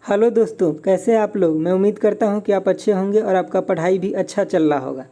Hello दोस्तों, कैसे हैं आप लोग। मैं उम्मीद करता हूं कि आप अच्छे होंगे और आपका पढ़ाई भी अच्छा चल रहा होगा।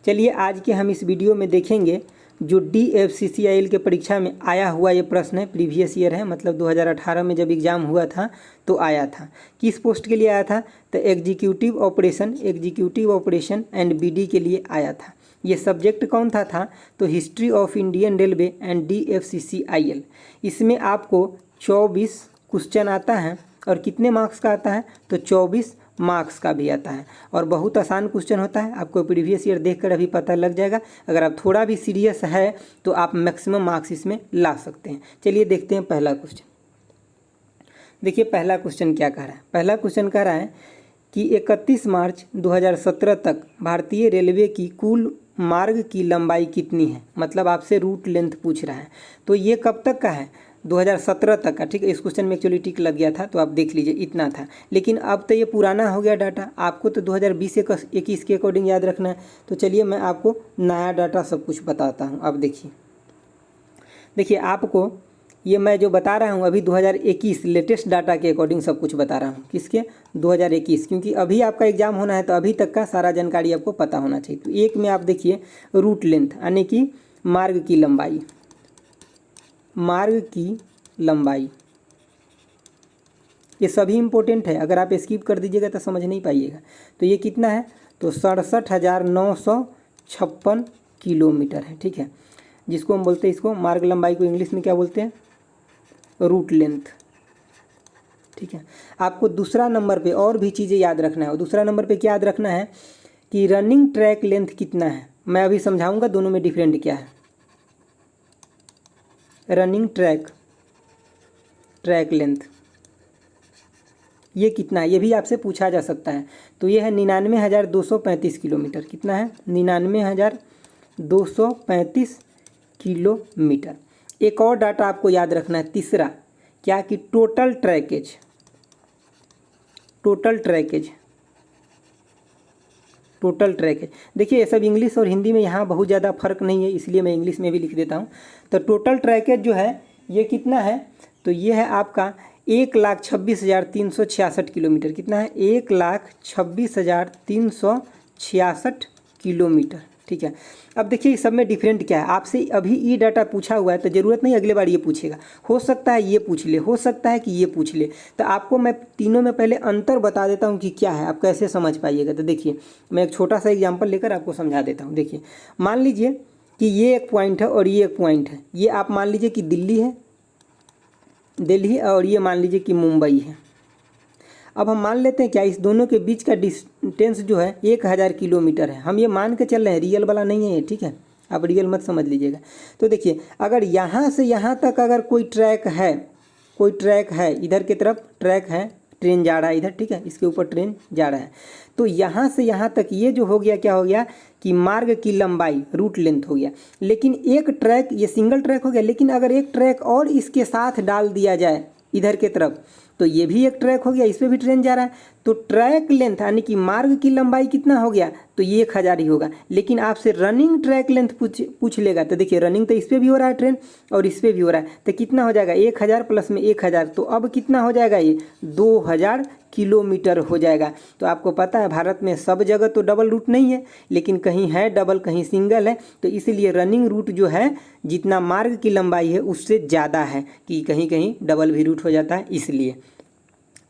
चलिए आज के हम इस वीडियो में देखेंगे जो DFCCIL के परीक्षा में आया हुआ ये प्रश्न है। प्रीवियस ईयर है, मतलब 2018 में जब एग्ज़ाम हुआ था तो आया था। किस पोस्ट के लिए आया था? तो एग्जीक्यूटिव ऑपरेशन एंड BD के लिए आया था। ये सब्जेक्ट कौन था? तो history of Indian railway and DFCCIL। इसमें आपको 24 क्वेश्चन आता है और कितने मार्क्स का आता है? तो 24 मार्क्स का भी आता है और बहुत आसान क्वेश्चन होता है। आपको प्रीवियस ईयर देखकर अभी पता लग जाएगा। अगर आप थोड़ा भी सीरियस है तो आप मैक्सिमम मार्क्स इसमें ला सकते हैं। चलिए देखते हैं पहला क्वेश्चन। देखिए पहला क्वेश्चन क्या कह रहा है। पहला क्वेश्चन कह रहा है कि 31 मार्च 2017 तक भारतीय रेलवे की कुल मार्ग की लंबाई कितनी है। मतलब आपसे रूट लेंथ पूछ रहा है। तो ये कब तक का है? 2017 तक का। ठीक है, इस क्वेश्चन में एक्चुअली टिक लग गया था तो आप देख लीजिए इतना था। लेकिन अब तो ये पुराना हो गया डाटा। आपको तो 2020-21 के अकॉर्डिंग याद रखना है। तो चलिए मैं आपको नया डाटा सब कुछ बताता हूँ। अब देखिए आपको ये मैं जो बता रहा हूँ अभी 2021 लेटेस्ट डाटा के अकॉर्डिंग सब कुछ बता रहा हूँ। किसके? 2021, क्योंकि अभी आपका एग्जाम होना है तो अभी तक का सारा जानकारी आपको पता होना चाहिए। तो एक में आप देखिए रूट लेंथ यानी कि मार्ग की लंबाई, ये सभी इम्पोर्टेंट है। अगर आप स्किप कर दीजिएगा तो समझ नहीं पाइएगा। तो ये कितना है? तो 67,956 किलोमीटर है। ठीक है, जिसको हम बोलते हैं, इसको मार्ग लंबाई को इंग्लिश में क्या बोलते हैं? Root length. ठीक है, आपको दूसरा नंबर पे और भी चीज़ें याद रखना है। और दूसरा नंबर पे क्या याद रखना है कि रनिंग ट्रैक लेंथ कितना है। मैं अभी समझाऊंगा दोनों में डिफरेंट क्या है। रनिंग ट्रैक लेंथ ये कितना है, ये भी आपसे पूछा जा सकता है। तो ये है 99,235 किलोमीटर। कितना है? 99,235 किलोमीटर। एक और डाटा आपको याद रखना है तीसरा, क्या कि टोटल ट्रैकेज। देखिए ये सब इंग्लिश और हिंदी में यहाँ बहुत ज़्यादा फर्क नहीं है, इसलिए मैं इंग्लिश में भी लिख देता हूँ। तो टोटल ट्रैकेज जो है ये कितना है? तो ये है आपका 1,26,366 किलोमीटर। कितना है? 1,26,366 किलोमीटर। ठीक है, अब देखिए इस सब में डिफरेंट क्या है। आपसे अभी ये डाटा पूछा हुआ है तो ज़रूरत नहीं अगले बार ये पूछेगा। हो सकता है ये पूछ ले, हो सकता है कि ये पूछ ले। तो आपको मैं तीनों में पहले अंतर बता देता हूँ कि क्या है, आप कैसे समझ पाइएगा। तो देखिए मैं एक छोटा सा एग्जाम्पल लेकर आपको समझा देता हूँ। देखिए मान लीजिए कि ये एक पॉइंट है और ये एक पॉइंट है। ये आप मान लीजिए कि दिल्ली और ये मान लीजिए कि मुंबई है। अब हम मान लेते हैं क्या इस दोनों के बीच का डिस्टेंस जो है 1000 किलोमीटर है। हम ये मान के चल रहे हैं, रियल वाला नहीं है ये। ठीक है, आप रियल मत समझ लीजिएगा। तो देखिए अगर यहाँ से यहाँ तक अगर कोई ट्रैक है, इधर की तरफ ट्रैक है, ट्रेन जा रहा है इधर। ठीक है, इसके ऊपर ट्रेन जा रहा है। तो यहाँ से यहाँ तक ये जो हो गया, क्या हो गया कि मार्ग की लंबाई, रूट लेंथ हो गया। लेकिन एक ट्रैक, ये सिंगल ट्रैक हो गया। लेकिन अगर एक ट्रैक और इसके साथ डाल दिया जाए इधर के तरफ तो ये भी एक ट्रैक हो गया, इस पर भी ट्रेन जा रहा है। तो ट्रैक लेंथ यानी कि मार्ग की लंबाई कितना हो गया? तो ये 1000 ही होगा। लेकिन आपसे रनिंग ट्रैक लेंथ पूछ लेगा तो देखिए रनिंग तो इस पर भी हो रहा है ट्रेन और इस पर भी हो रहा है। तो कितना हो जाएगा? 1000 प्लस में 1000, तो अब कितना हो जाएगा? ये 2000 किलोमीटर हो जाएगा। तो आपको पता है भारत में सब जगह तो डबल रूट नहीं है, लेकिन कहीं है डबल, कहीं सिंगल है। तो इसलिए रनिंग रूट जो है जितना मार्ग की लंबाई है उससे ज़्यादा है, कि कहीं कहीं डबल भी रूट हो जाता है इसलिए।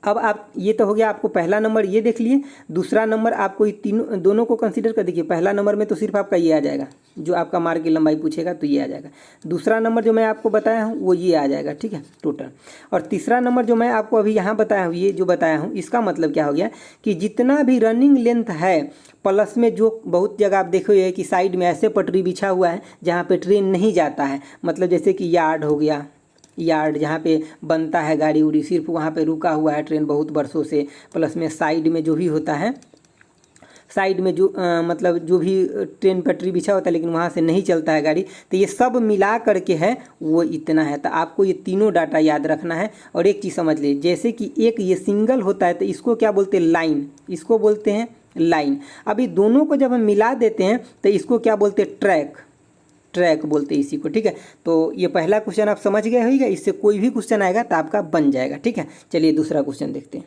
अब आप ये तो हो गया, आपको पहला नंबर ये देख लिए। दूसरा नंबर आपको ये दोनों को कंसीडर कर देखिए। पहला नंबर में तो सिर्फ आपका ये आ जाएगा, जो आपका मार्ग की लंबाई पूछेगा तो ये आ जाएगा। दूसरा नंबर जो मैं आपको बताया हूँ वो ये आ जाएगा। ठीक है, टोटल। और तीसरा नंबर जो मैं आपको अभी यहाँ बताया हूँ, ये जो बताया हूँ, इसका मतलब क्या हो गया कि जितना भी रनिंग लेंथ है प्लस में जो बहुत जगह आप देखोगे कि साइड में ऐसे पटरी बिछा हुआ है जहाँ पे ट्रेन नहीं जाता है। मतलब जैसे कि यार्ड हो गया, यार्ड जहाँ पे बनता है गाड़ी उड़ी, सिर्फ वहाँ पे रुका हुआ है ट्रेन बहुत बरसों से। प्लस में साइड में जो भी होता है, साइड में जो मतलब जो भी ट्रेन पटरी बिछा होता है लेकिन वहाँ से नहीं चलता है गाड़ी, तो ये सब मिला करके है वो इतना है। तो आपको ये तीनों डाटा याद रखना है। और एक चीज़ समझ लीजिए, जैसे कि एक ये सिंगल होता है तो इसको क्या बोलते हैं? लाइन। इसको बोलते हैं लाइन। अभी दोनों को जब हम मिला देते हैं तो इसको क्या बोलते हैं? ट्रैक बोलते हैं इसी को। ठीक है, तो ये पहला क्वेश्चन आप समझ गए होगा। इससे कोई भी क्वेश्चन आएगा तो आपका बन जाएगा। ठीक है, चलिए दूसरा क्वेश्चन देखते हैं।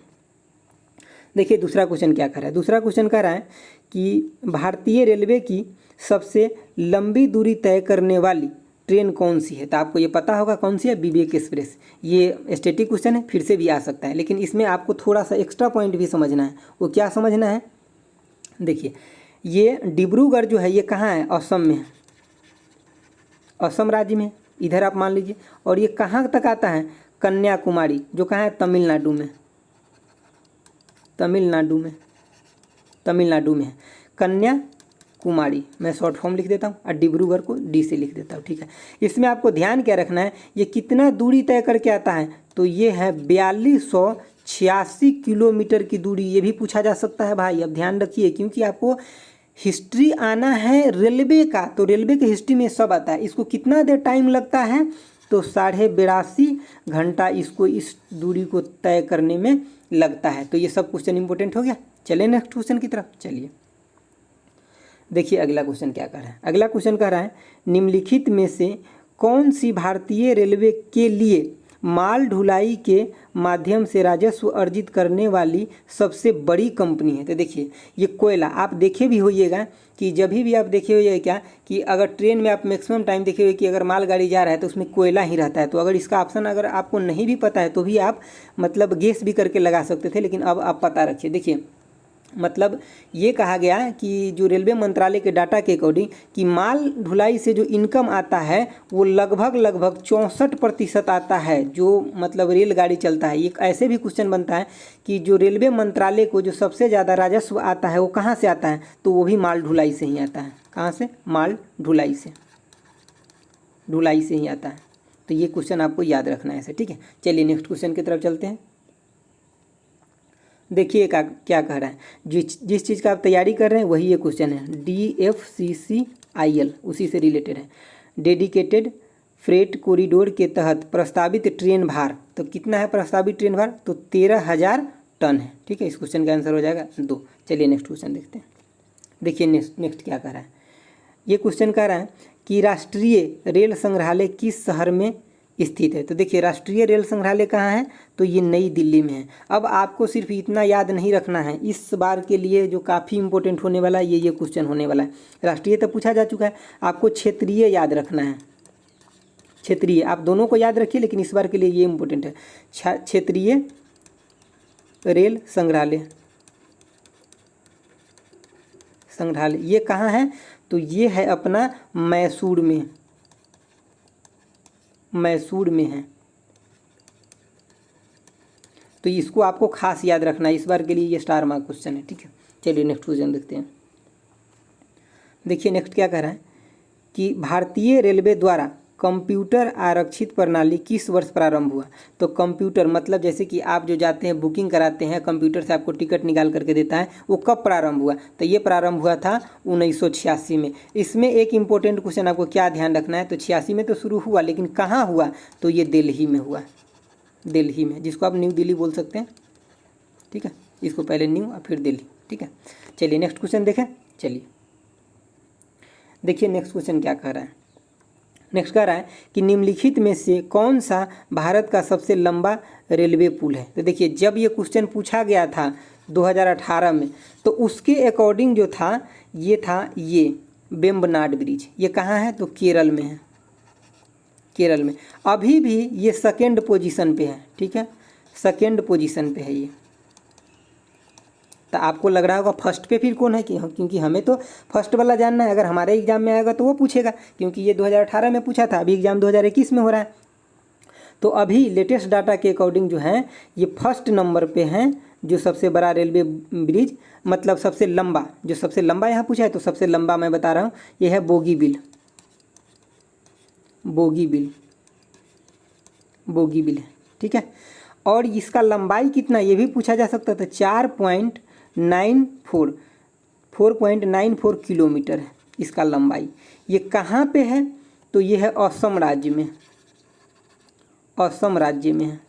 देखिए दूसरा क्वेश्चन क्या कर रहा है। दूसरा क्वेश्चन कह रहा है कि भारतीय रेलवे की सबसे लंबी दूरी तय करने वाली ट्रेन कौन सी है। तो आपको ये पता होगा कौन सी है, विवेक एक्सप्रेस। ये स्टैटिक क्वेश्चन है, फिर से भी आ सकता है, लेकिन इसमें आपको थोड़ा सा एक्स्ट्रा पॉइंट भी समझना है। वो क्या समझना है, देखिए ये डिब्रूगढ़ जो है ये कहाँ है, असम में है, असम राज्य में, इधर आप मान लीजिए। और ये कहाँ तक आता है, कन्याकुमारी, जो कहाँ है, तमिलनाडु में, तमिलनाडु में, तमिलनाडु में है कन्याकुमारी। मैं शॉर्ट फॉर्म लिख देता हूँ और डिब्रूगढ़ को डी से लिख देता हूँ, ठीक है। इसमें आपको ध्यान क्या रखना है, ये कितना दूरी तय करके आता है, तो ये है 4286 किलोमीटर की दूरी। ये भी पूछा जा सकता है भाई, अब ध्यान रखिए, क्योंकि आपको हिस्ट्री आना है रेलवे का, तो रेलवे के हिस्ट्री में सब आता है। इसको कितना देर टाइम लगता है, तो 82.5 घंटा इसको इस दूरी को तय करने में लगता है। तो ये सब क्वेश्चन इंपॉर्टेंट हो गया। चलिए नेक्स्ट क्वेश्चन की तरफ चलिए। देखिए अगला क्वेश्चन क्या कर रहा है। अगला क्वेश्चन कह रहा है निम्नलिखित में से कौन सी भारतीय रेलवे के लिए माल ढुलाई के माध्यम से राजस्व अर्जित करने वाली सबसे बड़ी कंपनी है। तो देखिए ये कोयला, आप देखे भी होइएगा कि जब भी आप देखे होइए क्या कि अगर ट्रेन में आप मैक्सिमम टाइम देखे हुए कि अगर मालगाड़ी जा रहा है तो उसमें कोयला ही रहता है। तो अगर इसका ऑप्शन अगर आपको नहीं भी पता है तो भी आप मतलब गेस भी करके लगा सकते थे, लेकिन अब आप पता रखिए। देखिए मतलब ये कहा गया कि जो रेलवे मंत्रालय के डाटा के अकॉर्डिंग कि माल ढुलाई से जो इनकम आता है वो लगभग 64% आता है, जो मतलब रेलगाड़ी चलता है। एक ऐसे भी क्वेश्चन बनता है कि जो रेलवे मंत्रालय को जो सबसे ज़्यादा राजस्व आता है वो कहाँ से आता है, तो वो भी माल ढुलाई से ही आता है। कहाँ से, माल ढुलाई से, ढुलाई से ही आता है। तो ये क्वेश्चन आपको याद रखना है ऐसे, ठीक है। चलिए नेक्स्ट क्वेश्चन की तरफ चलते हैं। देखिए क्या कह रहा है, जिस चीज़ का आप तैयारी कर रहे हैं वही ये क्वेश्चन है, DFCCIL उसी से रिलेटेड है। डेडिकेटेड फ्रेट कॉरिडोर के तहत प्रस्तावित ट्रेन भार, तो कितना है प्रस्तावित ट्रेन भार, तो 13,000 टन है, ठीक है। इस क्वेश्चन का आंसर हो जाएगा 2। चलिए नेक्स्ट क्वेश्चन देखते हैं। देखिए नेक्स्ट क्या कह रहा है, ये क्वेश्चन कह रहा है कि राष्ट्रीय रेल संग्रहालय किस शहर में स्थित है। तो देखिए राष्ट्रीय रेल संग्रहालय कहाँ है, तो ये नई दिल्ली में है। अब आपको सिर्फ इतना याद नहीं रखना है, इस बार के लिए जो काफ़ी इंपॉर्टेंट होने वाला है ये क्वेश्चन होने वाला है। राष्ट्रीय तो पूछा जा चुका है, आपको क्षेत्रीय याद रखना है। क्षेत्रीय आप दोनों को याद रखिए, लेकिन इस बार के लिए ये इंपॉर्टेंट है, क्षेत्रीय रेल संग्रहालय। ये कहाँ है, तो ये है अपना मैसूर में, मैसूर में है। तो इसको आपको खास याद रखना है, इस बार के लिए ये स्टार मार्क क्वेश्चन है, ठीक है। चलिए नेक्स्ट क्वेश्चन देखते हैं। देखिए नेक्स्ट क्या कह रहा है कि भारतीय रेलवे द्वारा कंप्यूटर आरक्षित प्रणाली किस वर्ष प्रारंभ हुआ। तो कंप्यूटर मतलब जैसे कि आप जो जाते हैं बुकिंग कराते हैं, कंप्यूटर से आपको टिकट निकाल करके देता है, वो कब प्रारंभ हुआ, तो ये प्रारंभ हुआ था 1986 में। इसमें एक इम्पोर्टेंट क्वेश्चन आपको क्या ध्यान रखना है, तो 86 में तो शुरू हुआ, लेकिन कहाँ हुआ, तो ये दिल्ली में हुआ, दिल्ली में, जिसको आप न्यू दिल्ली बोल सकते हैं, ठीक है। इसको पहले न्यू और फिर दिल्ली, ठीक है। चलिए नेक्स्ट क्वेश्चन देखें। चलिए देखिए नेक्स्ट क्वेश्चन क्या कह रहा है। नेक्स्ट कह रहा है कि निम्नलिखित में से कौन सा भारत का सबसे लंबा रेलवे पुल है। तो देखिए जब ये क्वेश्चन पूछा गया था 2018 में, तो उसके अकॉर्डिंग जो था ये वेम्बनाड ब्रिज। ये कहाँ है, तो केरल में है, केरल में। अभी भी ये सेकेंड पोजीशन पे है, ठीक है, सेकेंड पोजीशन पे है ये। तो आपको लग रहा होगा फर्स्ट पे फिर कौन है, क्योंकि हमें तो फर्स्ट वाला जानना है। अगर हमारे एग्जाम में आएगा तो वो पूछेगा, क्योंकि ये 2018 में पूछा था, अभी एग्जाम 2021 में हो रहा है। तो अभी लेटेस्ट डाटा के अकॉर्डिंग जो है ये फर्स्ट नंबर पे हैं, जो सबसे बड़ा रेलवे ब्रिज, मतलब सबसे लंबा, जो सबसे लंबा यहाँ पूछा है, तो सबसे लंबा मैं बता रहा हूँ ये है बोगीबिल, बोगीबिल है, ठीक है। और इसका लंबाई कितना ये भी पूछा जा सकता था, 4.94 किलोमीटर है इसका लंबाई। ये कहाँ पे है, तो ये है असम राज्य में, असम राज्य में है,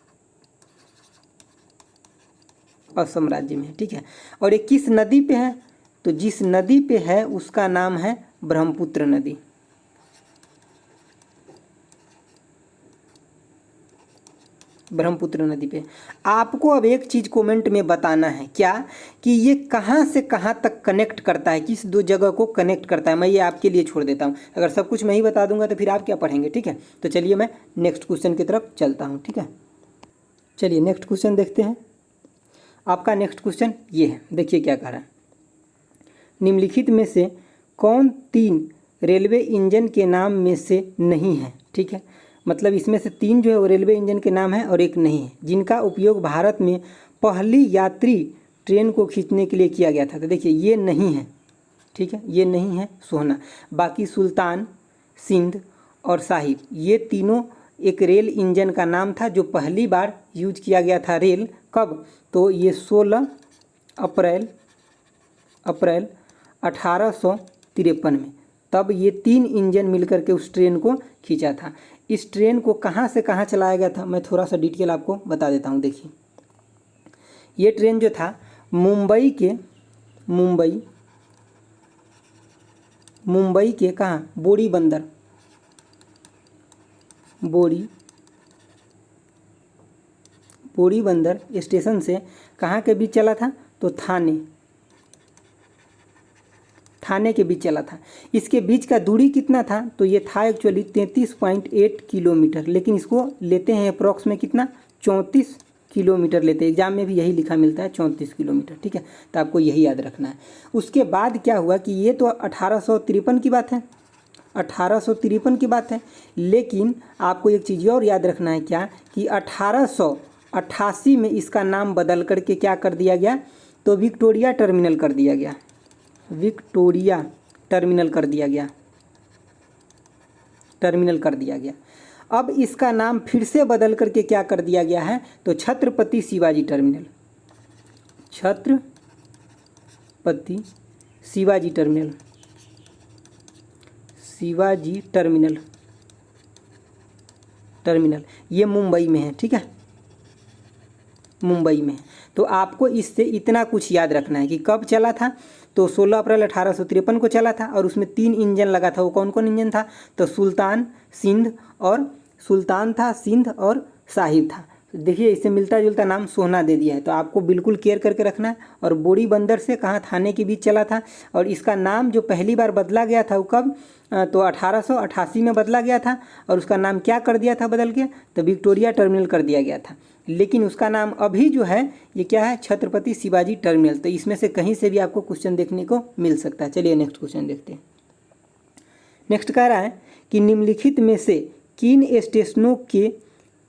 असम राज्य में, ठीक है। और ये किस नदी पे है, तो जिस नदी पे है उसका नाम है ब्रह्मपुत्र नदी, ब्रह्मपुत्र नदी पे। आपको अब एक चीज़ कमेंट में बताना है, क्या कि ये कहाँ से कहाँ तक कनेक्ट करता है, किस दो जगह को कनेक्ट करता है। मैं ये आपके लिए छोड़ देता हूँ, अगर सब कुछ मैं ही बता दूंगा तो फिर आप क्या पढ़ेंगे, ठीक है। तो चलिए मैं नेक्स्ट क्वेश्चन की तरफ चलता हूँ, ठीक है। चलिए नेक्स्ट क्वेश्चन देखते हैं। आपका नेक्स्ट क्वेश्चन ये है, देखिए क्या कह रहा है। निम्नलिखित में से कौन 3 रेलवे इंजन के नाम में से नहीं है, ठीक है। मतलब इसमें से 3 जो है वो रेलवे इंजन के नाम है और एक नहीं है, जिनका उपयोग भारत में पहली यात्री ट्रेन को खींचने के लिए किया गया था। तो देखिए ये नहीं है, ठीक है, ये नहीं है सोहना। बाकी सुल्तान, सिंध और साहिब, ये तीनों एक रेल इंजन का नाम था जो पहली बार यूज किया गया था। रेल कब, तो ये 16 अप्रैल 1853 में, तब ये 3 इंजन मिलकर के उस ट्रेन को खींचा था। इस ट्रेन को कहाँ से कहाँ चलाया गया था, मैं थोड़ा सा डिटेल आपको बता देता हूँ। देखिए ये ट्रेन जो था मुंबई के कहाँ, बोरी बंदर स्टेशन से कहाँ के बीच चला था, तो थाने के बीच चला था। इसके बीच का दूरी कितना था, तो ये था एक्चुअली 33.8 किलोमीटर, लेकिन इसको लेते हैं अप्रॉक्स में कितना, 34 किलोमीटर लेते हैं। एग्जाम में भी यही लिखा मिलता है 34 किलोमीटर, ठीक है। तो आपको यही याद रखना है। उसके बाद क्या हुआ कि ये तो 1853 की बात है, 1853 की बात है, लेकिन आपको एक चीज़ और याद रखना है, क्या कि 1888 में इसका नाम बदल करके क्या कर दिया गया, तो विक्टोरिया टर्मिनल कर दिया गया। टर्मिनल कर दिया गया। अब इसका नाम फिर से बदल करके क्या कर दिया गया है, तो छत्रपति शिवाजी टर्मिनल ये मुंबई में है, ठीक है, मुंबई में। तो आपको इससे इतना कुछ याद रखना है कि कब चला था, तो 16 अप्रैल 1853 को चला था और उसमें 3 इंजन लगा था। वो कौन कौन इंजन था, तो सुल्तान था, सिंध और साहिब था। देखिए इससे मिलता जुलता नाम सोहना दे दिया है, तो आपको बिल्कुल केयर करके रखना है। और बोरी बंदर से कहाँ, थाने के बीच चला था। और इसका नाम जो पहली बार बदला गया था वो कब, तो 1888 में बदला गया था। और उसका नाम क्या कर दिया था बदल के, तो विक्टोरिया टर्मिनल कर दिया गया था। लेकिन उसका नाम अभी जो है ये क्या है, छत्रपति शिवाजी टर्मिनल। तो इसमें से कहीं से भी आपको क्वेश्चन देखने को मिल सकता है। चलिए नेक्स्ट क्वेश्चन देखते हैं। नेक्स्ट कह रहा है कि निम्नलिखित में से किन स्टेशनों के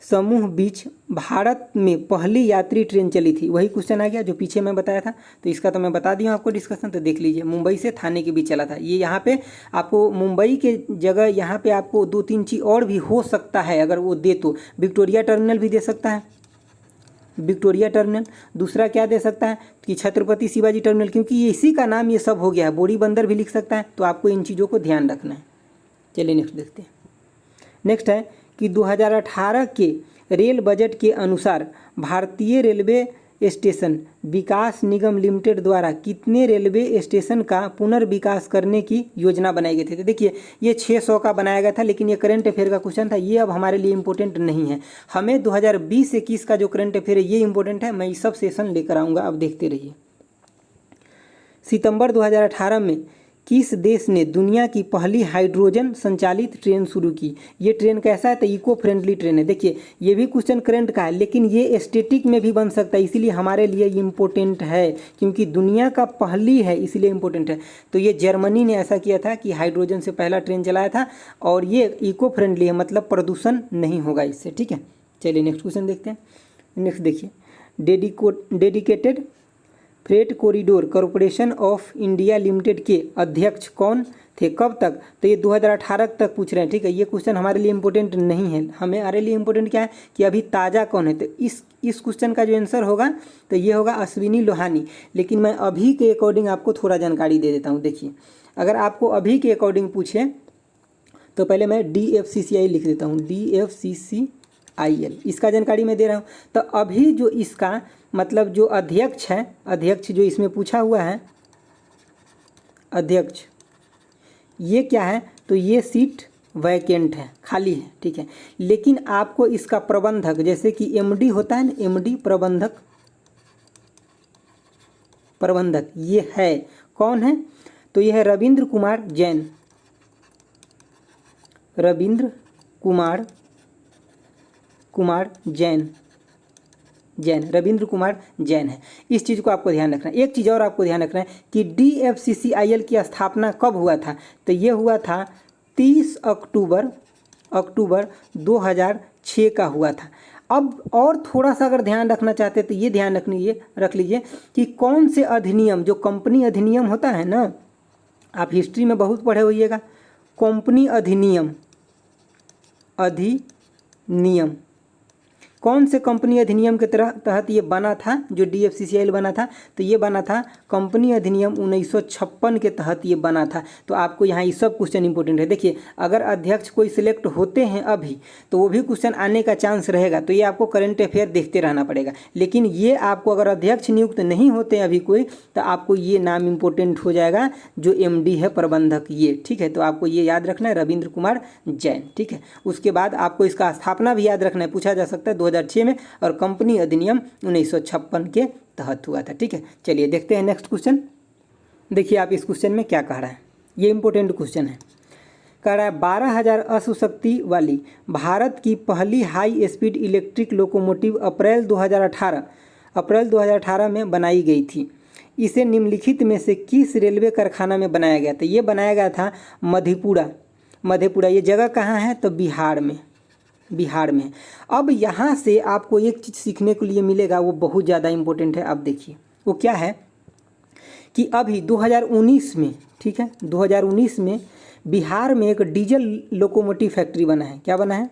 समूह बीच भारत में पहली यात्री ट्रेन चली थी। वही क्वेश्चन आ गया जो पीछे मैं बताया था। तो इसका तो मैं बता दिया आपको डिस्कशन, तो देख लीजिए। मुंबई से थाने के बीच चला था। ये यहाँ पे आपको मुंबई के जगह यहाँ पे आपको 2-3 चीज़ और भी हो सकता है, अगर वो दे तो विक्टोरिया टर्मिनल भी दे सकता है, विक्टोरिया टर्मिनल। दूसरा क्या दे सकता है कि छत्रपति शिवाजी टर्मिनल, क्योंकि ये इसी का नाम ये सब हो गया है। बोरी बंदर भी लिख सकता है। तो आपको इन चीज़ों को ध्यान रखना है। चलिए नेक्स्ट देखते हैं। नेक्स्ट है कि 2018 के रेल बजट के अनुसार भारतीय रेलवे स्टेशन विकास निगम लिमिटेड द्वारा कितने रेलवे स्टेशन का पुनर्विकास करने की योजना बनाई गई थी। तो देखिए ये 600 का बनाया गया था, लेकिन ये करंट अफेयर का क्वेश्चन था। ये अब हमारे लिए इम्पोर्टेंट नहीं है। हमें 2020-21 का जो करंट अफेयर है ये इम्पोर्टेंट है। मैं ये सब सेशन लेकर आऊँगा, अब देखते रहिए। सितंबर 2018 में किस देश ने दुनिया की पहली हाइड्रोजन संचालित ट्रेन शुरू की। ये ट्रेन कैसा है, तो इको फ्रेंडली ट्रेन है। देखिए ये भी क्वेश्चन करंट का है, लेकिन ये स्टैटिक में भी बन सकता है, इसीलिए हमारे लिए इम्पोर्टेंट है, क्योंकि दुनिया का पहली है इसलिए इम्पोर्टेंट है। तो ये जर्मनी ने ऐसा किया था कि हाइड्रोजन से पहला ट्रेन चलाया था, और ये इको फ्रेंडली है, मतलब प्रदूषण नहीं होगा इससे, ठीक है। चलिए नेक्स्ट क्वेश्चन देखते हैं। नेक्स्ट देखिए, dedicated freight corridor corporation of India limited के अध्यक्ष कौन थे, कब तक, तो ये 2018 तक पूछ रहे हैं, ठीक है। ये क्वेश्चन हमारे लिए इंपॉर्टेंट नहीं है। हमारे लिए इंपॉर्टेंट क्या है कि अभी ताज़ा कौन है। तो इस क्वेश्चन का जो आंसर होगा तो ये होगा अश्विनी लोहानी। लेकिन मैं अभी के अकॉर्डिंग आपको थोड़ा जानकारी दे देता हूँ। देखिए अगर आपको अभी के अकॉर्डिंग पूछे तो पहले मैं DFCCI लिख देता हूँ, DFCCIL, इसका जानकारी मैं दे रहा हूँ। तो अभी जो इसका मतलब जो अध्यक्ष है, अध्यक्ष जो इसमें पूछा हुआ है, अध्यक्ष ये क्या है, तो ये सीट वैकेंट है, खाली है, ठीक है। लेकिन आपको इसका प्रबंधक, जैसे कि एमडी होता है ना, एमडी प्रबंधक, प्रबंधक ये है, कौन है? तो ये है रविंद्र कुमार जैन, रविंद्र कुमार जैन, रविंद्र कुमार जैन है। इस चीज़ को आपको ध्यान रखना है। एक चीज़ और आपको ध्यान रखना है कि DFCCIL की स्थापना कब हुआ था? तो ये हुआ था 30 अक्टूबर 2006 का हुआ था। अब और थोड़ा सा अगर ध्यान रखना चाहते तो ये ध्यान रख लीजिए कि कौन से अधिनियम, जो कंपनी अधिनियम होता है ना, आप हिस्ट्री में बहुत पढ़े होइएगा, कंपनी अधिनियम, कौन से कंपनी अधिनियम के तहत ये बना था? जो DFCCIL बना था, तो ये बना था कंपनी अधिनियम 1956 के तहत ये बना था। तो आपको यहाँ ये सब क्वेश्चन इंपॉर्टेंट है। देखिए, अगर अध्यक्ष कोई सिलेक्ट होते हैं अभी, तो वो भी क्वेश्चन आने का चांस रहेगा, तो ये आपको करंट अफेयर देखते रहना पड़ेगा। लेकिन ये आपको अगर अध्यक्ष नियुक्त नहीं होते अभी कोई, तो आपको ये नाम इंपॉर्टेंट हो जाएगा, जो MD है प्रबंधक, ये, ठीक है। तो आपको ये याद रखना है, रविंद्र कुमार जैन, ठीक है। उसके बाद आपको इसका स्थापना भी याद रखना है, पूछा जा सकता है 2006 में, और कंपनी अधिनियम 1956 के तहत हुआ था, ठीक है। चलिए देखते हैं नेक्स्ट क्वेश्चन। देखिए आप इस क्वेश्चन में क्या कह रहा है, ये इंपॉर्टेंट क्वेश्चन है। कह रहा है 12,000 अश्वशक्ति वाली भारत की पहली हाई स्पीड इलेक्ट्रिक लोकोमोटिव अप्रैल 2018 में बनाई गई थी। इसे निम्नलिखित में से किस रेलवे कारखाना में बनाया गया था? ये बनाया गया था मधेपुरा। ये जगह कहाँ है? तो बिहार में। अब यहाँ से आपको एक चीज़ सीखने के लिए मिलेगा, वो बहुत ज़्यादा इम्पोर्टेंट है। अब देखिए वो क्या है कि अभी 2019 में, ठीक है, 2019 में बिहार में एक डीजल लोकोमोटिव फैक्ट्री बना है। क्या बना है?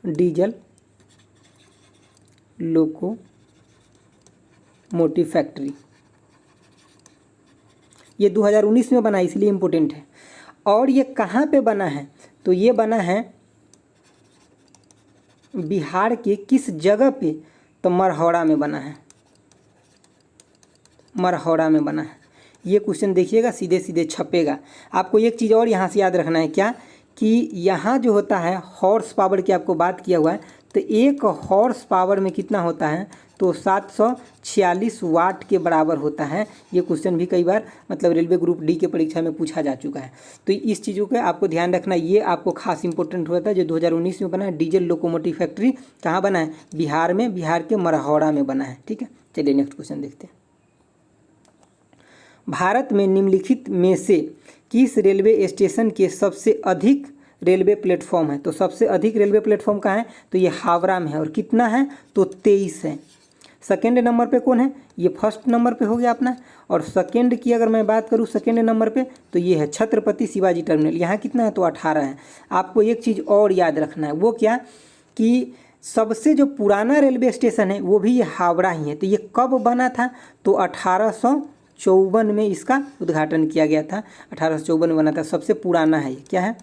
Diesel locomotive factory. ये 2019 में बना है, इसलिए इम्पोर्टेंट है। और ये कहाँ पे बना है? तो ये बना है बिहार के किस जगह पे? तो मरहौड़ा में बना है, मरहौड़ा में बना है। ये क्वेश्चन देखिएगा, सीधे सीधे छपेगा। आपको एक चीज़ और यहाँ से याद रखना है, क्या कि यहाँ जो होता है हॉर्स पावर की आपको बात किया हुआ है, तो एक हॉर्स पावर में कितना होता है? तो 746 वाट के बराबर होता है। ये क्वेश्चन भी कई बार मतलब रेलवे ग्रुप डी के परीक्षा में पूछा जा चुका है। तो इस चीज़ों का आपको ध्यान रखना, ये आपको खास इंपॉर्टेंट होता है। जो 2019 में बना है डीजल लोकोमोटिव फैक्ट्री, कहाँ बना है? बिहार में, बिहार के मरहौड़ा में बना है, ठीक है। चलिए नेक्स्ट क्वेश्चन देखते हैं। भारत में निम्नलिखित में से किस रेलवे स्टेशन के सबसे अधिक रेलवे प्लेटफॉर्म है? तो सबसे अधिक रेलवे प्लेटफॉर्म कहाँ है? तो ये हावड़ा में है। और कितना है? तो 23 है। सेकेंड नंबर पे कौन है? ये फर्स्ट नंबर पे हो गया अपना। और सेकेंड की अगर मैं बात करूँ सेकेंड नंबर पे, तो ये है छत्रपति शिवाजी टर्मिनल। यहाँ कितना है? तो 18 है। आपको एक चीज़ और याद रखना है, वो क्या कि सबसे जो पुराना रेलवे स्टेशन है वो भी ये हावड़ा ही है। तो ये कब बना था? तो 1854 में इसका उद्घाटन किया गया था। 1854 में बना था। सबसे पुराना है ये, क्या है?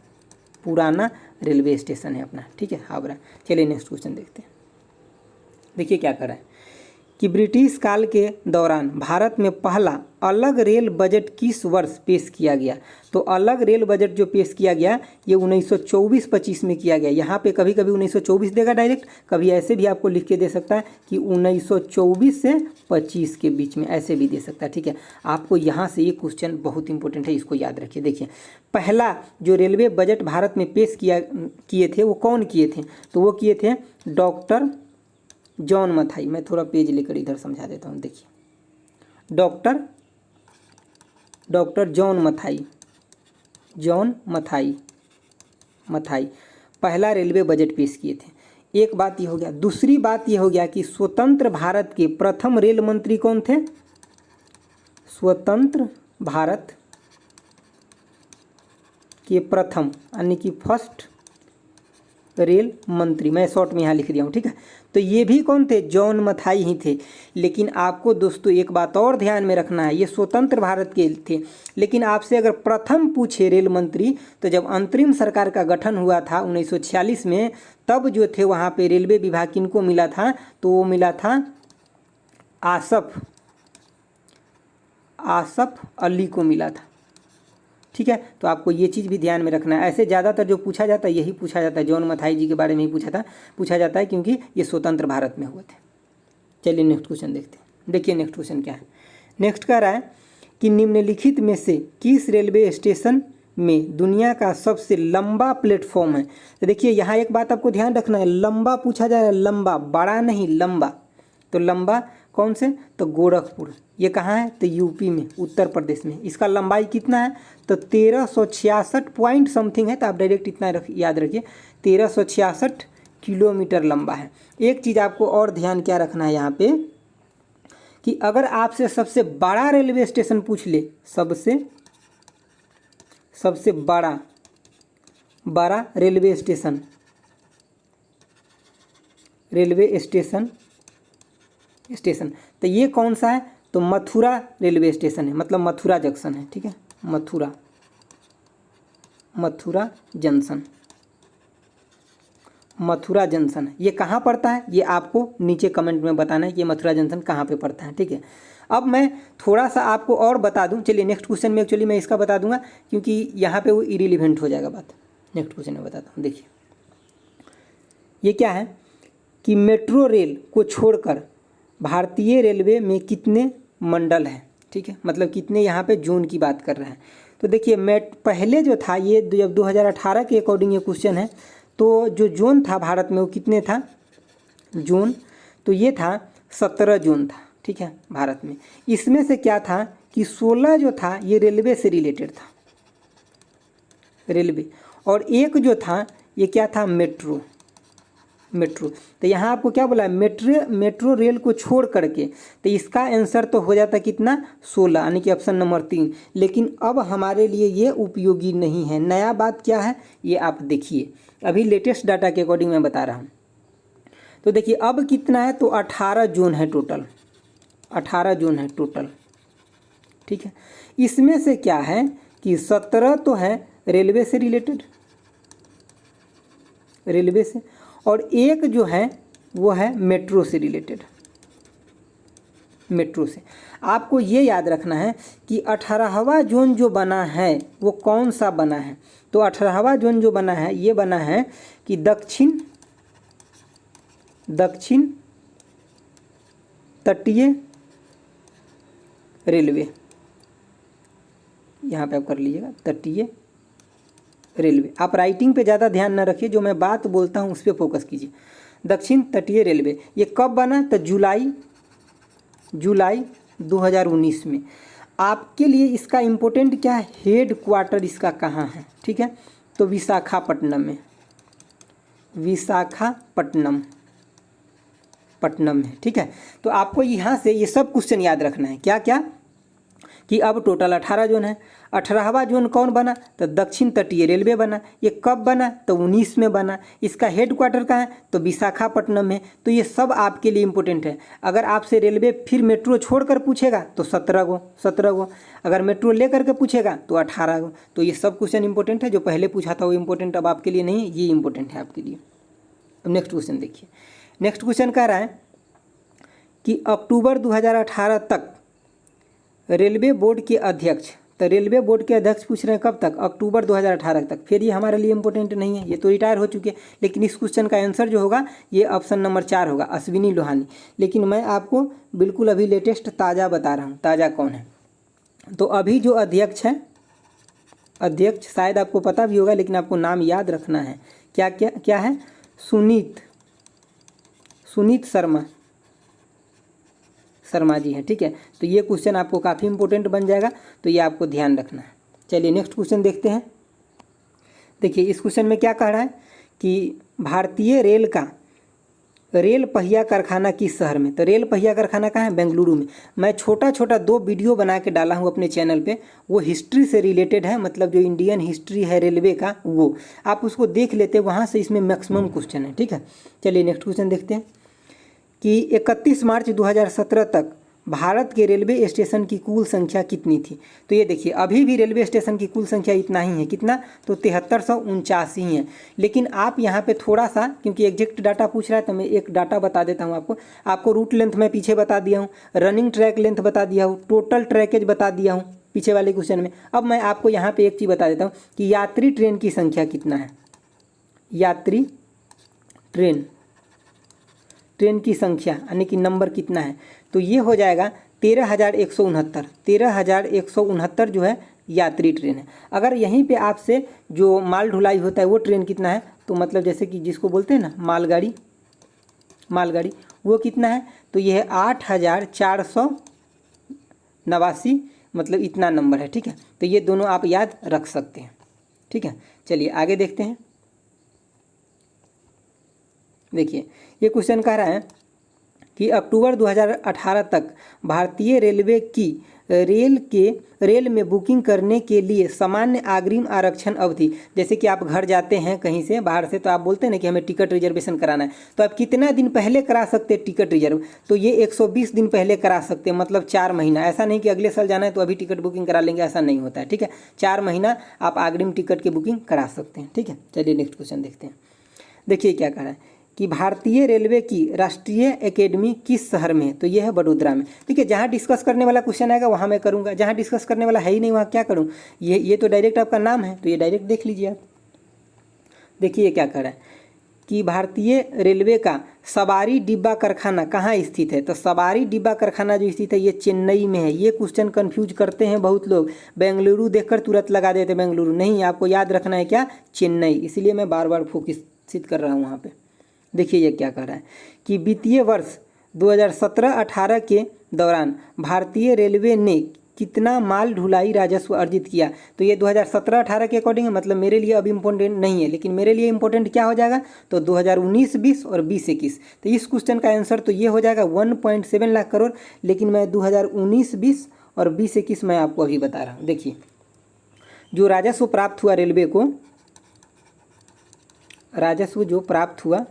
पुराना रेलवे स्टेशन है अपना, ठीक है, हावड़ा। चलिए नेक्स्ट क्वेश्चन देखते हैं। देखिए क्या कर रहा है कि ब्रिटिश काल के दौरान भारत में पहला अलग रेल बजट किस वर्ष पेश किया गया? तो अलग रेल बजट जो पेश किया गया ये 1924-25 में किया गया। यहाँ पे कभी कभी 1924 देगा डायरेक्ट, कभी ऐसे भी आपको लिख के दे सकता है कि 1924 से 25 के बीच में, ऐसे भी दे सकता है, ठीक है। आपको यहाँ से ये क्वेश्चन बहुत इंपॉर्टेंट है, इसको याद रखिए। देखिए पहला जो रेलवे बजट भारत में पेश किए थे वो कौन किए थे? तो वो किए थे डॉक्टर जॉन मथाई। मैं थोड़ा पेज लेकर इधर समझा देता हूँ। देखिए डॉक्टर जॉन मथाई पहला रेलवे बजट पेश किए थे। एक बात ये हो गया। दूसरी बात ये हो गया कि स्वतंत्र भारत के प्रथम रेल मंत्री कौन थे? स्वतंत्र भारत के प्रथम यानी कि फर्स्ट रेल मंत्री, मैं शॉर्ट में यहाँ लिख दिया हूँ, ठीक है। तो ये भी कौन थे? जॉन मथाई ही थे। लेकिन आपको दोस्तों एक बात और ध्यान में रखना है, ये स्वतंत्र भारत के थे। लेकिन आपसे अगर प्रथम पूछे रेल मंत्री, तो जब अंतरिम सरकार का गठन हुआ था 1946 में, तब जो थे वहाँ पे रेलवे विभाग किनको मिला था? तो वो मिला था आसफ अली को मिला था, ठीक है। तो आपको ये चीज़ भी ध्यान में रखना है। ऐसे ज़्यादातर जो पूछा जाता है यही पूछा जाता है, जॉन मथाई जी के बारे में ही पूछा जाता है क्योंकि ये स्वतंत्र भारत में हुए थे। चलिए नेक्स्ट क्वेश्चन देखते हैं। देखिए नेक्स्ट क्वेश्चन क्या है। नेक्स्ट कह रहा है कि निम्नलिखित में से किस रेलवे स्टेशन में दुनिया का सबसे लंबा प्लेटफॉर्म है। तो देखिए यहाँ एक बात आपको ध्यान रखना है, लंबा पूछा जा रहा है, लंबा, बड़ा नहीं, लंबा। तो लंबा कौन से, तो गोरखपुर। ये कहाँ है, तो यूपी में, उत्तर प्रदेश में। इसका लंबाई कितना है, तो 1366 पॉइंट समथिंग है। तो आप डायरेक्ट इतना याद रखिए, 1366 किलोमीटर लंबा है। एक चीज़ आपको और ध्यान क्या रखना है यहाँ पे, कि अगर आपसे सबसे बड़ा रेलवे स्टेशन पूछ ले, सबसे बड़ा रेलवे स्टेशन तो ये कौन सा है, तो मथुरा रेलवे स्टेशन है, मतलब मथुरा जंक्शन है। ठीक है, मथुरा जंक्शन। ये कहाँ पड़ता है, ये आपको नीचे कमेंट में बताना है कि ये मथुरा जंक्शन कहाँ पे पड़ता है। ठीक है, अब मैं थोड़ा सा आपको और बता दूं। चलिए नेक्स्ट क्वेश्चन में एक्चुअली मैं इसका बता दूंगा क्योंकि यहाँ पे वो इरिलीवेंट हो जाएगा बात। नेक्स्ट क्वेश्चन में बताता हूँ। देखिए ये क्या है कि मेट्रो रेल को छोड़कर भारतीय रेलवे में कितने मंडल हैं। ठीक है, मतलब कितने यहाँ पे जोन की बात कर रहे हैं। तो देखिए पहले जो था ये जब 2018 के अकॉर्डिंग ये क्वेश्चन है, तो जो जोन था भारत में वो कितने था जोन, तो ये था 17 जोन था। ठीक है, भारत में। इसमें से क्या था कि 16 जो था ये रेलवे से रिलेटेड था, रेलवे, और एक जो था ये क्या था, मेट्रो। तो यहाँ आपको क्या बोला है, मेट्रो रेल को छोड़ करके, तो इसका आंसर तो हो जाता कितना, 16, यानी कि ऑप्शन नंबर 3। लेकिन अब हमारे लिए ये उपयोगी नहीं है। नया बात क्या है ये आप देखिए, अभी लेटेस्ट डाटा के अकॉर्डिंग मैं बता रहा हूँ। तो देखिए अब कितना है, तो 18 जोन है टोटल, 18 जोन है टोटल। ठीक है, इसमें से क्या है कि 17 तो है रेलवे से रिलेटेड, रेलवे से, और एक जो है वो है मेट्रो से रिलेटेड, मेट्रो से। आपको ये याद रखना है कि 18वां जोन जो बना है वो कौन सा बना है, तो 18वां जोन जो बना है ये बना है कि दक्षिण तटीय रेलवे। यहाँ पे आप कर लीजिएगा तटीय रेलवे। आप राइटिंग पे ज़्यादा ध्यान ना रखिए, जो मैं बात बोलता हूँ उस पर फोकस कीजिए। दक्षिण तटीय रेलवे ये कब बना, तो जुलाई 2019 में। आपके लिए इसका इम्पोर्टेंट क्या है, हेड क्वार्टर इसका कहाँ है। ठीक है, तो विशाखापट्टनम में, पट्टनम है। ठीक है, तो आपको यहाँ से ये सब क्वेश्चन याद रखना है। क्या क्या कि अब टोटल 18 जोन है। 18वां जोन कौन बना, तो दक्षिण तटीय रेलवे बना। ये कब बना, तो 19 में बना। इसका हेड क्वार्टर कहाँ है, तो विशाखापट्टनम में। तो ये सब आपके लिए इम्पोर्टेंट है। अगर आपसे रेलवे फिर मेट्रो छोड़कर पूछेगा तो 17 गो, अगर मेट्रो लेकर के पूछेगा तो 18 गो। तो ये सब क्वेश्चन इंपॉर्टेंट है। जो पहले पूछा था वो इम्पोर्टेंट अब आपके लिए नहीं है, ये इंपॉर्टेंट है आपके लिए। अब नेक्स्ट क्वेश्चन देखिए। नेक्स्ट क्वेश्चन कह रहा है कि अक्टूबर 2018 तक रेलवे बोर्ड के अध्यक्ष, तो रेलवे बोर्ड के अध्यक्ष पूछ रहे हैं कब तक, अक्टूबर 2018 तक। फिर ये हमारे लिए इंपॉर्टेंट नहीं है, ये तो रिटायर हो चुके हैं। लेकिन इस क्वेश्चन का आंसर जो होगा ये ऑप्शन नंबर 4 होगा, अश्विनी लोहानी। लेकिन मैं आपको बिल्कुल अभी लेटेस्ट ताज़ा बता रहा हूँ। ताज़ा कौन है, तो अभी जो अध्यक्ष है, अध्यक्ष शायद आपको पता भी होगा लेकिन आपको नाम याद रखना है। क्या क्या क्या है, सुनीत शर्मा जी हैं। ठीक है, तो ये क्वेश्चन आपको काफ़ी इंपॉर्टेंट बन जाएगा, तो ये आपको ध्यान रखना है। चलिए नेक्स्ट क्वेश्चन देखते हैं। देखिए इस क्वेश्चन में क्या कह रहा है कि भारतीय रेल का रेल पहिया कारखाना किस शहर में, तो रेल पहिया कारखाना कहाँ है, बेंगलुरु में। मैं छोटा 2 वीडियो बना के डाला हूँ अपने चैनल पे, वो हिस्ट्री से रिलेटेड है, मतलब जो इंडियन हिस्ट्री है रेलवे का, वो आप उसको देख लेते, वहाँ से इसमें मैक्सिमम क्वेश्चन है। ठीक है, चलिए नेक्स्ट क्वेश्चन देखते हैं कि 31 मार्च 2017 तक भारत के रेलवे स्टेशन की कुल संख्या कितनी थी। तो ये देखिए अभी भी रेलवे स्टेशन की कुल संख्या इतना ही है, कितना, तो 7379 ही है। लेकिन आप यहाँ पे थोड़ा सा, क्योंकि एग्जैक्ट डाटा पूछ रहा है तो मैं एक डाटा बता देता हूँ आपको रूट लेंथ मैं पीछे बता दिया हूँ, रनिंग ट्रैक लेंथ बता दिया हूँ, टोटल ट्रैकेज बता दिया हूँ, पीछे वाले क्वेश्चन में। अब मैं आपको यहाँ पे एक चीज़ बता देता हूँ कि यात्री ट्रेन की संख्या कितना है। यात्री ट्रेन की संख्या यानी कि नंबर कितना है, तो ये हो जाएगा 13,169। 13,169 जो है यात्री ट्रेन है। अगर यहीं पे आपसे जो माल ढुलाई होता है वो ट्रेन कितना है, तो मतलब जैसे कि जिसको बोलते हैं ना मालगाड़ी वो कितना है, तो ये है 8,489, मतलब इतना नंबर है। ठीक है, तो ये दोनों आप याद रख सकते हैं। ठीक है, चलिए आगे देखते हैं। देखिए ये क्वेश्चन कह रहा है कि अक्टूबर 2018 तक भारतीय रेलवे की रेल में बुकिंग करने के लिए सामान्य अग्रिम आरक्षण अवधि, जैसे कि आप घर जाते हैं कहीं से बाहर से, तो आप बोलते हैं ना कि हमें टिकट रिजर्वेशन कराना है, तो आप कितना दिन पहले करा सकते हैं टिकट रिजर्व, तो ये 120 दिन पहले करा सकते हैं, मतलब 4 महीना। ऐसा नहीं कि अगले साल जाना है तो अभी टिकट बुकिंग करा लेंगे, ऐसा नहीं होता है। ठीक है, 4 महीना आप अग्रिम टिकट की बुकिंग करा सकते हैं। ठीक है, चलिए नेक्स्ट क्वेश्चन देखते हैं। देखिए क्या कह रहा है कि भारतीय रेलवे की राष्ट्रीय एकेडमी किस शहर में है, तो यह है बड़ोदरा में। ठीक है, जहाँ डिस्कस करने वाला क्वेश्चन आएगा वहाँ मैं करूँगा, जहाँ डिस्कस करने वाला है ही नहीं वहाँ क्या करूँ। ये तो डायरेक्ट आपका नाम है, तो ये डायरेक्ट देख लीजिए आप। देखिए ये क्या कह रहा है कि भारतीय रेलवे का सवारी डिब्बा कारखाना कहाँ स्थित है, तो सवारी डिब्बा कारखाना जो स्थित है ये चेन्नई में है। ये क्वेश्चन कंफ्यूज करते हैं बहुत लोग, बेंगलुरु देखकर तुरंत लगा देते, बेंगलुरु नहीं, आपको याद रखना है क्या, चेन्नई। इसीलिए मैं बार बार फोकस कर रहा हूँ वहाँ पे। देखिए ये क्या कह रहा है कि वित्तीय वर्ष 2017-18 के दौरान भारतीय रेलवे ने कितना माल ढुलाई राजस्व अर्जित किया, तो ये 2017-18 के अकॉर्डिंग है, मतलब मेरे लिए अब इम्पोर्टेंट नहीं है, लेकिन मेरे लिए इम्पोर्टेंट क्या हो जाएगा, तो 2019-20 और 20-21। तो इस क्वेश्चन का आंसर तो ये हो जाएगा 1.7 लाख करोड़, लेकिन मैं 2019-20 और 20-21 मैं आपको अभी बता रहा हूँ। देखिए जो राजस्व प्राप्त हुआ रेलवे को, राजस्व जो प्राप्त हुआ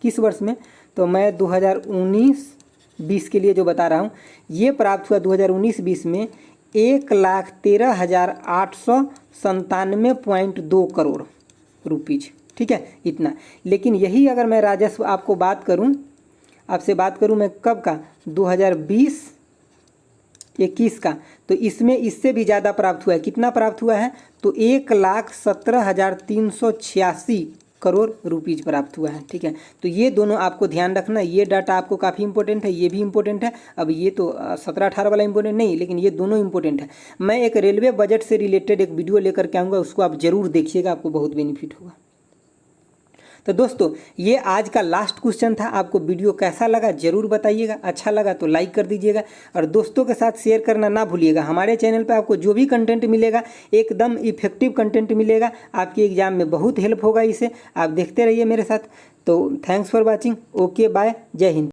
किस वर्ष में, तो मैं 2019-20 के लिए जो बता रहा हूँ, ये प्राप्त हुआ 2019-20 में 1,13,897.2 करोड़ रुपीज। ठीक है, इतना। लेकिन यही अगर मैं राजस्व आपको आपसे बात करूँ मैं कब का, 2020-21 का, तो इसमें इससे भी ज़्यादा प्राप्त हुआ है। कितना प्राप्त हुआ है, तो 1,17,386 करोड़ रुपीज प्राप्त हुआ है। ठीक है, तो ये दोनों आपको ध्यान रखना, ये डाटा आपको काफ़ी इंपॉर्टेंट है, ये भी इंपॉर्टेंट है। अब ये तो 17-18 वाला इंपॉर्टेंट नहीं, लेकिन ये दोनों इंपॉर्टेंट है। मैं एक रेलवे बजट से रिलेटेड एक वीडियो लेकर के आऊँगा, उसको आप जरूर देखिएगा, आपको बहुत बेनिफिट होगा। तो दोस्तों ये आज का लास्ट क्वेश्चन था। आपको वीडियो कैसा लगा जरूर बताइएगा, अच्छा लगा तो लाइक कर दीजिएगा और दोस्तों के साथ शेयर करना ना भूलिएगा। हमारे चैनल पे आपको जो भी कंटेंट मिलेगा एकदम इफेक्टिव कंटेंट मिलेगा, आपके एग्जाम में बहुत हेल्प होगा, इसे आप देखते रहिए मेरे साथ। तो thanks for watching, okay bye, जय हिंद।